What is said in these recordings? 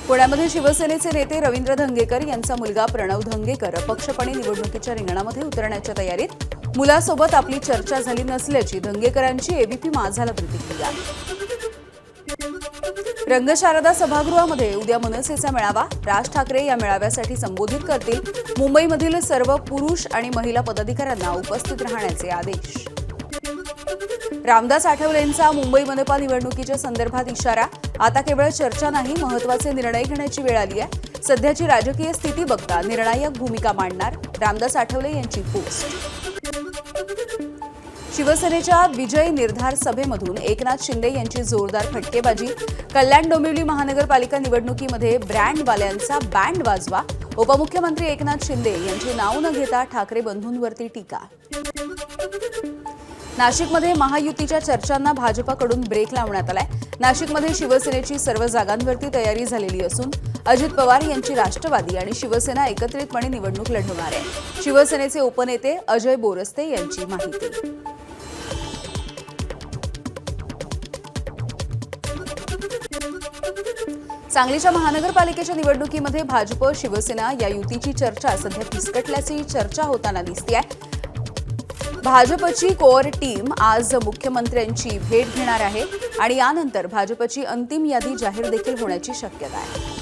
पुण्यामध्ये शिवसेनेचे नेते रवींद्र धंगेकर यांचा मुलगा प्रणव धंगेकर अपक्षपणे निवडणुकीच्या रिंगणामध्ये उतरण्याच्या तयारीत। मुलासोबत आपली चर्चा झाली नसल्याची धंगेकरांची एबीपी माझाला प्रतिक्रिया। रंगशारदा सभागृहामध्ये उद्या मनसेचा मेळावा। राज ठाकरे या मेळाव्यासाठी संबोधित करतील। मुंबईमधील सर्व पुरुष आणि महिला पदाधिकाऱ्यांना उपस्थित राहण्याचे आदेश। रामदास आठवलेंचा मुंबई मनपा निवडणुकीच्या संदर्भात इशारा। आता केवळ चर्चा नाही, महत्त्वाचे निर्णय घेण्याची वेळ आली आहे। सध्याची राजकीय स्थिती बघता निर्णायक भूमिका मांडणार, रामदास आठवले यांची पोस्ट। शिवसेनेच्या विजय निर्धार सभेमधून एकनाथ शिंदे यांची जोरदार फटकेबाजी। कल्याण डोंबिवली महानगरपालिका निवडणुकीमध्ये ब्रँडवाल्यांचा बँड वाजवा। उपमुख्यमंत्री एकनाथ शिंदे यांची नाव न घेता ठाकरे बंधूंवरती टीका। नाशिकमध्ये महायुतीच्या चर्चांना भाजपकडून ब्रेक लावण्यात आलाय। नाशिकमध्ये शिवसेनेची सर्व जागांवरती तयारी झालेली असून अजित पवार यांची राष्ट्रवादी आणि शिवसेना एकत्रितपणे निवडणूक लढवणार आहे। शिवसेनेचे उपनेते अजय बोरस्ते यांची माहिती। सांगलीच्या महानगरपालिकेच्या निवडणुकीमध्ये भाजप शिवसेना या युतीची चर्चा सध्या फिसकटल्याची चर्चा होताना दिसतेय। भाजपची कोअर टीम आज मुख्यमंत्र्यांची भेट घेणार आहे आणि यानंतर भाजपची अंतिम यादी जाहीर देखील होण्याची शक्यता आहे।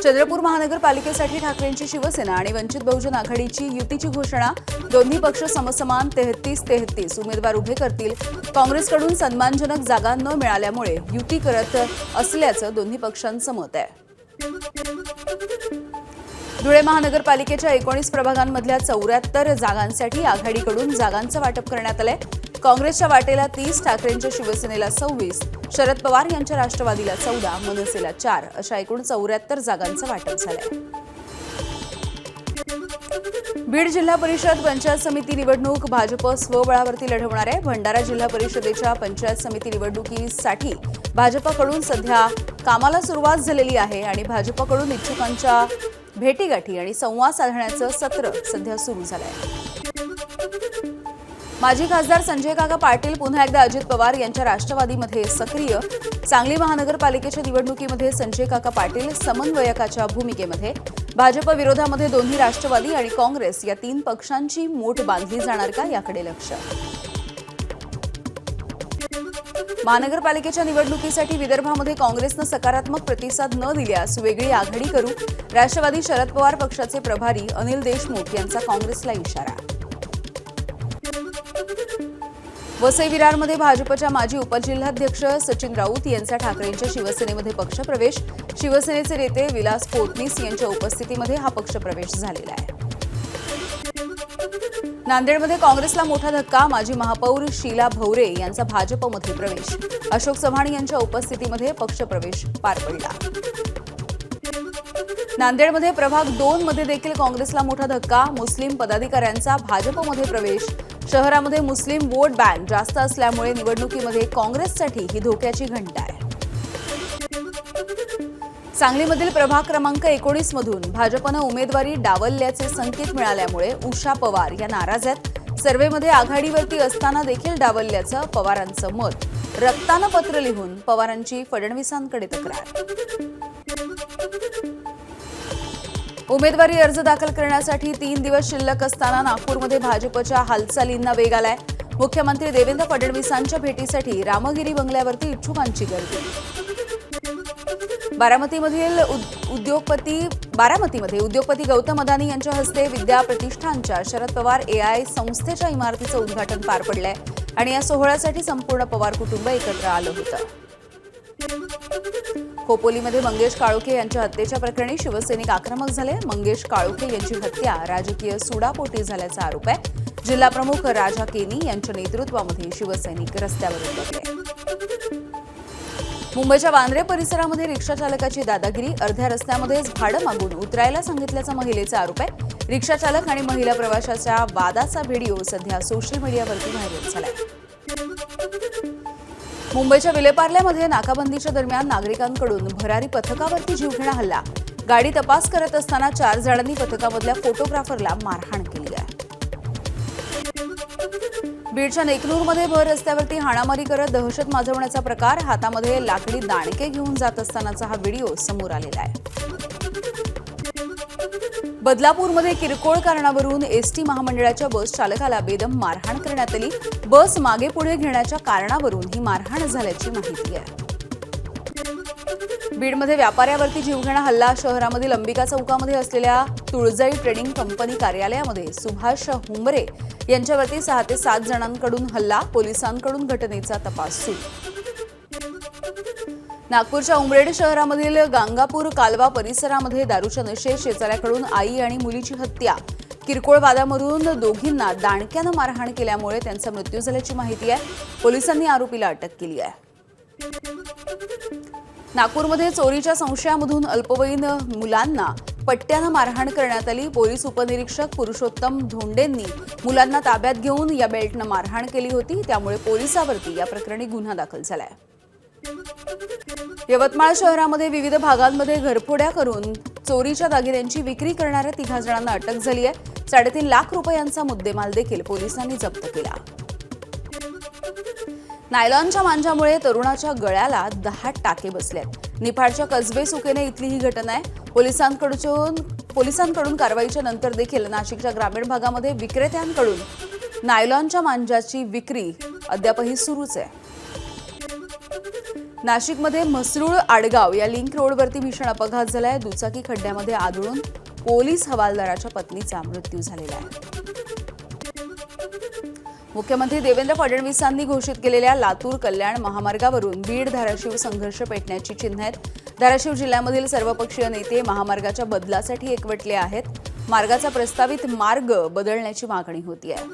चंद्रपूर महानगरपालिकेसाठी ठाकरेंची शिवसेना आणि वंचित बहुजन आघाडीची युतीची घोषणा। दोन्ही पक्ष समसमान 33-33 उमेदवार उभे करतील। काँग्रेसकडून सन्मानजनक जागा न मिळाल्यामुळे युती करत असल्याचं दोन्ही पक्षांचं मत आहे। धुळे महानगरपालिकेच्या 19 प्रभागांमधल्या 74 जागांसाठी आघाडीकडून जागांचं वाटप करण्यात आलंय। काँग्रेसच्या वाटेला 30, ठाकरेंच्या शिवसेनेला 26, शरद पवार यांच्या राष्ट्रवादीला 14, मनसेला 4 अशा एकूण 74 जागांचं वाटप झालंय। बीड जिल्हा परिषद पंचायत समिती निवडणूक भाजप स्वबळावरती लढवणार आहे। भंडारा जिल्हा परिषदेच्या पंचायत समिती निवडणुकीसाठी भाजपकडून सध्या कामाला सुरुवात झालेली आहे आणि भाजपकडून इच्छुकांच्या भेटीगाठी आणि संवाद साधण्याचं सत्र सध्या सुरू झालंय। माजी खासदार संजय काका पाटील पुन्हा एकदा अजित पवार यांच्या राष्ट्रवादीमध्ये सक्रिय। सांगली महानगरपालिकेच्या निवडणुकीमध्ये संजय काका पाटील समन्वयकाच्या भूमिकेमध्ये। भाजप विरोधामध्ये दोन्ही राष्ट्रवादी आणि काँग्रेस या 3 पक्षांची मोठ बांधली जाणार का याकडे लक्ष। महानगरपालिकेच्या निवडणुकीसाठी विदर्भामध्ये काँग्रेसनं सकारात्मक प्रतिसाद न दिल्यास वेगळी आघाडी करू। राष्ट्रवादी शरद पवार पक्षाचे प्रभारी अनिल देशमुख यांचा काँग्रेसला इशारा। वसई विरारमध्ये भाजपच्या माजी उपजिल्हाध्यक्ष सचिन राऊत यांचा ठाकरेंच्या शिवसेनेमध्ये पक्षप्रवेश। शिवसेनेचे नेते विलास पोतनीस यांच्या उपस्थितीमध्ये हा पक्षप्रवेश झालेला आहे। नांदेडमध्ये काँग्रेसला मोठा धक्का। माजी महापौर शीला भवरे यांचा भाजपमध्ये प्रवेश। अशोक चव्हाण यांच्या उपस्थितीमध्ये पक्षप्रवेश पार पडला। नांदेडमध्ये प्रभाग 2 मध्ये देखील काँग्रेसला मोठा धक्का। मुस्लिम पदाधिकाऱ्यांचा भाजपमध्ये प्रवेश। शहरामध्ये मुस्लिम वोट बँक जास्त असल्यामुळे निवडणुकीमध्ये काँग्रेससाठी ही धोक्याची घंटा आहे। सांगलीमधील प्रभाग क्रमांक 19 मधून भाजपनं उमेदवारी डावलल्याचे संकेत मिळाल्यामुळे उषा पवार या नाराज आहेत। सर्व्हेमध्ये आघाडीवरती असताना देखील डावलल्याचं पवारांचं मत। रक्तानं पत्र लिहून पवारांची फडणवीसांकडे तक्रार। उमेदवारी अर्ज दाखल करण्यासाठी 3 दिवस शिल्लक असताना नागपूरमध्ये भाजपच्या हालचालींना वेग आलाय। मुख्यमंत्री देवेंद्र फडणवीसांच्या भेटीसाठी रामगिरी बंगल्यावरती इच्छुकांची गर्दी। बारामतीमध्ये उद्योगपती गौतम अदानी यांच्या हस्ते विद्या प्रतिष्ठानच्या शरद पवार AI संस्थेच्या इमारतीचं उद्घाटन पार पडलंय आणि या सोहळ्यासाठी संपूर्ण पवार कुटुंब एकत्र आलं होतं। खोपोलीमध्ये मंगेश काळोखे यांच्या हत्येच्या प्रकरणी शिवसैनिक आक्रमक झाले। मंगेश काळोखे यांची हत्या राजकीय सुडापोटी झाल्याचा आरोप आहे। जिल्हाप्रमुख राजा केनी यांच्या नेतृत्वामध्ये शिवसैनिक रस्त्यावर उतरले। मुंबईच्या वांद्रे परिसरामध्ये रिक्षा चालकाची दादागिरी। अर्ध्या रस्त्यामध्येच भाडं मागून उतरायला सांगितल्याचा महिलेचा आरोप आहे। रिक्षा चालक आणि महिला प्रवाशाच्या वादाचा व्हिडिओ सध्या सोशल मीडियावरती व्हायरल झालाय। मुंबईच्या विलेपार्ल्यामध्ये नाकाबंदीच्या दरम्यान नागरिकांकडून भरारी पथकावरती जीवघेणा हल्ला। गाडी तपास करत असताना 4 जणांनी पथकामधल्या फोटोग्राफरला मारहाण केली आहे। बीडच्या नेकनूरमध्ये भर रस्त्यावरती हाणामारी करत दहशत माजवण्याचा प्रकार, हातामध्ये लाकडी दांडके घेऊन जात असतानाचा हा व्हिडिओ समोर आलेला आहे. बदलापूरमध्ये किरकोळ कारणावरून एसटी महामंडळाच्या बस चालकाला बेदम मारहाण करण्यात आली. बस मागे पुढे घेण्याच्या कारणावरून ही मारहाण झाल्याची माहिती आहे. बीडमध्ये व्यापाऱ्यावरती जीवघेणा हल्ला, शहरामधील अंबिका चौकामध्ये असलेल्या तुळजाई ट्रेडिंग कंपनी कार्यालयामध्ये सुभाष हुंबरे यांच्यावरती 6 ते 7 जणांकडून हल्ला, पोलिसांकडून घटनेचा तपास सुरू. नागपूरच्या उमरेड शहरामधील गांगापूर कालवा परिसरामध्ये दारूच्या नशेत शेजाऱ्याकडून आई आणि मुलीची हत्या, किरकोळ वादामधून दोघींना दांडक्यानं मारहाण केल्यामुळे त्यांचा मृत्यू झाल्याची माहिती आहे. पोलिसांनी आरोपीला अटक केली आहे. नागपूरमध्ये चोरीच्या संशयामधून अल्पवयीन मुलांना पट्ट्यानं मारहाण करण्यात आली. पोलीस उपनिरीक्षक पुरुषोत्तम धोंडेंनी मुलांना ताब्यात घेऊन या बेल्टनं मारहाण केली होती. त्यामुळे पोलिसांवरती या प्रकरणी गुन्हा दाखल झालाय. यवतमाळ शहरामध्ये विविध भागांमध्ये घरफोड्या करून चोरीच्या दागिन्यांची विक्री करणाऱ्या 3 जणांना अटक झाली आहे. 3.5 लाख रुपयांचा मुद्देमाल देखील पोलिसांनी जप्त केला. नायलॉनच्या मांजामुळे तरुणाच्या गळ्याला 10 टाके बसलेत. निफाडच्या कसबे सुकेने इथली ही घटना आहे. पोलिसांकडून कारवाईच्या नंतर देखील नाशिकच्या ग्रामीण भागामध्ये विक्रेत्यांकडून नायलॉनच्या मांजाची विक्री अद्यापही सुरूच आहे. नाशिकमध्ये म्हसरूळ आडगाव या लिंक रोडवरती भीषण अपघात झालाय. दुचाकी खड्ड्यामध्ये आदळून पोलीस हवालदाराच्या पत्नीचा मृत्यू झालेला आहे. मुख्यमंत्री देवेंद्र फडणवीसांनी घोषित केलेल्या लातूर कल्याण महामार्गावरून बीड धाराशिव संघर्ष पेटण्याची चिन्ह आहेत. धाराशिव जिल्ह्यामधील सर्वपक्षीय नेते महामार्गाच्या बदलासाठी एकवटले आहेत. मार्गाचा प्रस्तावित मार्ग बदलण्याची मागणी होती आहे.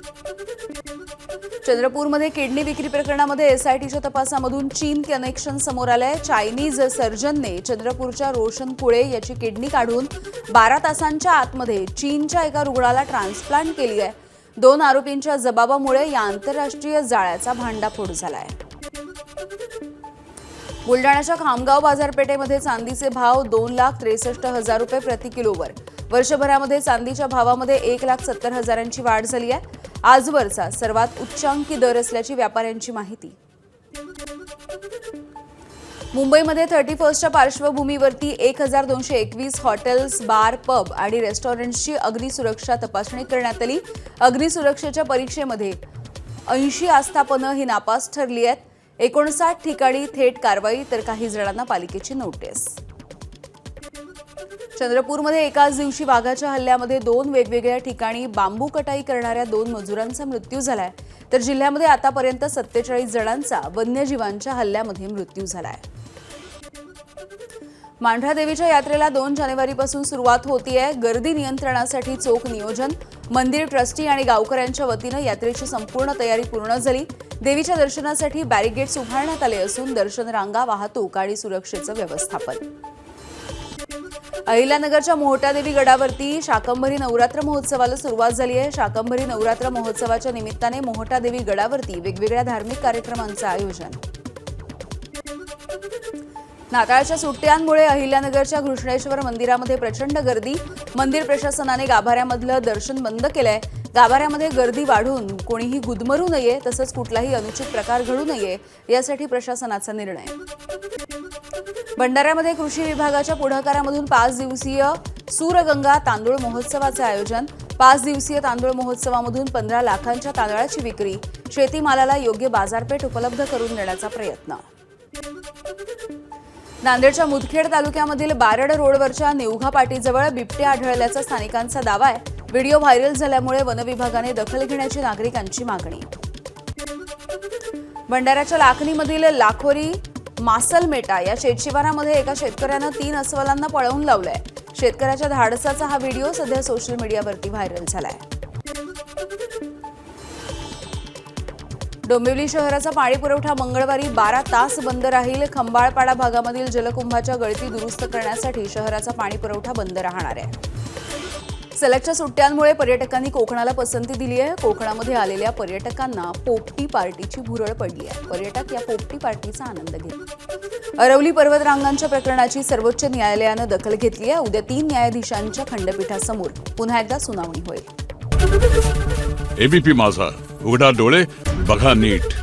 चंद्रपूरमध्ये किडनी विक्री प्रकरणामध्ये एसआयटीच्या तपासामधून चीन कनेक्शन समोर आलंय. चायनीज सर्जनने चंद्रपूरच्या रोशन कुळे याची किडनी काढून 12 तासांच्या आतमध्ये चीनच्या एका रुग्णाला ट्रान्सप्लांट केली आहे. 2 आरोपींच्या जबाबामुळे या आंतरराष्ट्रीय जाळ्याचा भांडाफोड झालाय. बुलडाण्याच्या खामगाव बाजारपेठेमध्ये चांदीचे भाव 2,63,000 रुपये प्रति किलोवर. वर्षभरामध्ये चांदीच्या भावामध्ये 1,70,000ची वाढ झाली आहे. आजवरचा सर्वात उच्चांकी दर असल्याची व्यापाऱ्यांची माहिती. मुंबईमध्ये 31च्या पार्श्वभूमीवरती 1,221 हॉटेल्स, बार, पब आणि रेस्टॉरंट्सची अग्निसुरक्षा तपासणी करण्यात आली. अग्निसुरक्षेच्या परीक्षेमध्ये 80 आस्थापनं ही नापास ठरली आहेत. 59 ठिकाणी थेट कारवाई, तर काही जणांना पालिकेची नोटीस. चंद्रपूरमध्ये एकाच दिवशी वाघाच्या हल्ल्यामध्ये 2 वेगवेगळ्या ठिकाणी बांबू कटाई करणाऱ्या 2 मजुरांचा मृत्यू झालाय. तर जिल्ह्यामध्ये आतापर्यंत 47 जणांचा वन्यजीवांच्या हल्ल्यामध्ये मृत्यू झालाय. मांढरादेवीच्या यात्रेला 2 जानेवारीपासून सुरुवात होतीये. गर्दी नियंत्रणासाठी चोख नियोजन. मंदिर ट्रस्टी आणि गावकऱ्यांच्या वतीनं यात्रेची संपूर्ण तयारी पूर्ण झाली. देवीच्या दर्शनासाठी बॅरिगेड्स उभारण्यात आले असून दर्शन रांगा, वाहतूक आणि सुरक्षेचं व्यवस्थापन. अहिल्यानगरच्या मोहटादेवी गडावरती शाकंभरी नवरात्र महोत्सवाला सुरुवात झाली आहे. शाकंभरी नवरात्र महोत्सवाच्या निमित्ताने मोहटादेवी गडावरती वेगवेगळ्या धार्मिक कार्यक्रमांचं आयोजन. नाताळच्या सुट्ट्यांमुळे अहिल्यानगरच्या घृष्णेश्वर मंदिरामध्ये प्रचंड गर्दी. मंदिर प्रशासनाने गाभाऱ्यामधलं दर्शन बंद केलंय. गाभाऱ्यामध्ये गर्दी वाढून कोणीही गुदमरू नये, तसंच कुठलाही अनुचित प्रकार घडू नये यासाठी प्रशासनाचा निर्णय. भंडाऱ्यामध्ये कृषी विभागाच्या पुढाकारामधून 5 दिवसीय सूरगंगा तांदूळ महोत्सवाचे आयोजन. 5 दिवसीय तांदूळ महोत्सवामधून 15 लाखांच्या तांदळाची विक्री. शेतीमालाला योग्य बाजारपेठ उपलब्ध करून देण्याचा प्रयत्न. नांदेडच्या मुदखेड तालुक्यामधील बारड रोडवरच्या निवघा पाटीजवळ बिबट्या आढळल्याचा स्थानिकांचा दावा आहे. व्हिडिओ व्हायरल झाल्यामुळे वनविभागाने दखल घेण्याची नागरिकांची मागणी. भंडाऱ्याच्या लाखनीमधील लाखोरी मासलमेटा या शेतशिवारामध्ये एका शेतकऱ्यानं 3 अस्वलांना पळवून लावलंय. शेतकऱ्याच्या धाडसाचा हा व्हिडिओ सध्या सोशल मीडियावरती व्हायरल झालाय. डोंबिवली शहराचा पाणी पुरवठा मंगळवारी 12 तास बंद राहील. खंबाळपाडा भागामधील जलकुंभाच्या गळती दुरुस्त करण्यासाठी शहराचा पाणी पुरवठा बंद राहणार आहे. सलगच्या सुट्ट्यांमुळे पर्यटकांनी कोकणाला पसंती दिली आहे. कोकणामध्ये आलेल्या पर्यटकांना पोपटी पार्टीची भुरळ पडली आहे. पर्यटक या पोपटी पार्टीचा आनंद घेत. अरवली पर्वतरांगांच्या प्रकरणाची सर्वोच्च न्यायालयानं दखल घेतली आहे. उद्या 3 न्यायाधीशांच्या खंडपीठासमोर पुन्हा एकदा सुनावणी होईल. एबीपी माझा, उघडा डोळे, बघा नीट.